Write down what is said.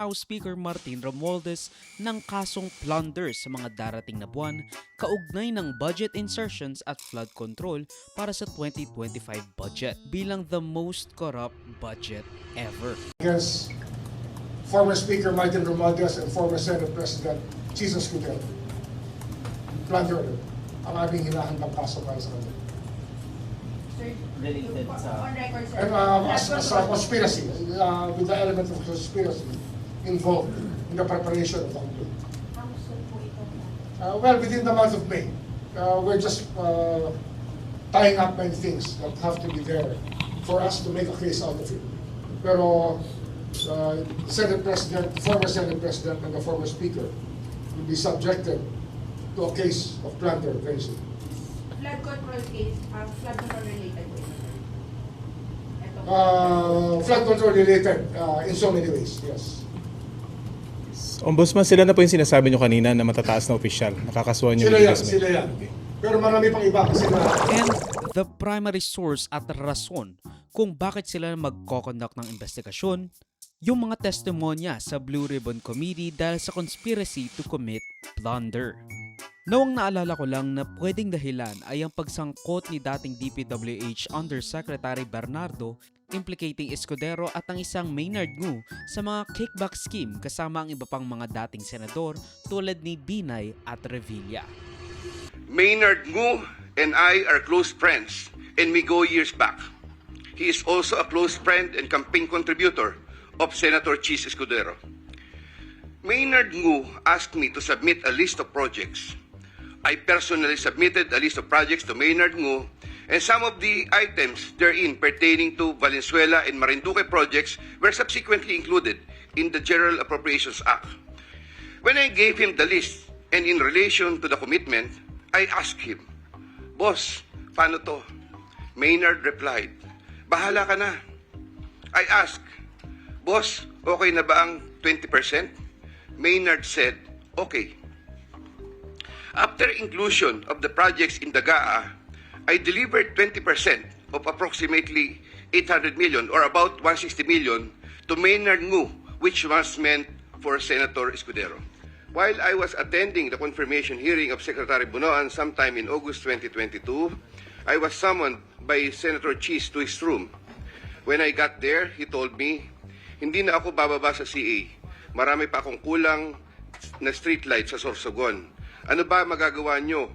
House Speaker Martin Romualdez ng kasong plunder sa mga darating na buwan kaugnay ng budget insertions at flood control para sa 2025 budget bilang the most corrupt budget ever. Against former Speaker Martin Romualdez and former Senate President Jesus Escudero. Plunder ang aming hinahandang kaso para sa kanila. Related sa... On record, sir. And as a conspiracy, with the element of conspiracy involved in the preparation of the complaint. Ang soon po ito. Well, within the month of May, we're just tying up many things that have to be there for us to make a case out of it. Pero Senate President, former Senate President and the former Speaker will be subjected to a case of plunder very soon. Flood control case, flood control related po ito, sir. Ito po. Flood control related in so many ways, yes. Ombudsman, sila na po yung sinasabi nyo kanina na matataas na opisyal. Nakakasuhan nyo. Sila yan. Pero marami pang iba kasi na... And the primary source at rason kung bakit sila magko-conduct ng investigasyon, yung mga testimonya sa Blue Ribbon Committee dahil sa conspiracy to commit plunder. Nawang naalala ko lang na pwedeng dahilan ay ang pagsangkot ni dating DPWH Undersecretary Bernardo implicating Escudero at ang isang Maynard Ngu sa mga kickback scheme kasama ang iba pang mga dating senador tulad ni Binay at Revilla. Maynard Ngu and I are close friends and we go years back. He is also a close friend and campaign contributor of Senator Chis Escudero. Maynard Ngu asked me to submit a list of projects. I personally submitted a list of projects to Maynard Ngu, and some of the items therein pertaining to Valenzuela and Marinduque projects were subsequently included in the General Appropriations Act. When I gave him the list and in relation to the commitment, I asked him, "Boss, paano to?" Maynard replied, "Bahala ka na." I asked, "Boss, okay na ba ang 20%? Maynard said, "Okay." After inclusion of the projects in the GAA, I delivered 20% of approximately 800 million or about 160 million to Maynard Ngu, which was meant for Senator Escudero. While I was attending the confirmation hearing of Secretary Bunoan sometime in August 2022, I was summoned by Senator Chis to his room. When I got there, he told me, "Hindi na ako bababa sa CA. Marami pa akong kulang na streetlight sa Sorsogon. Ano ba magagawa nyo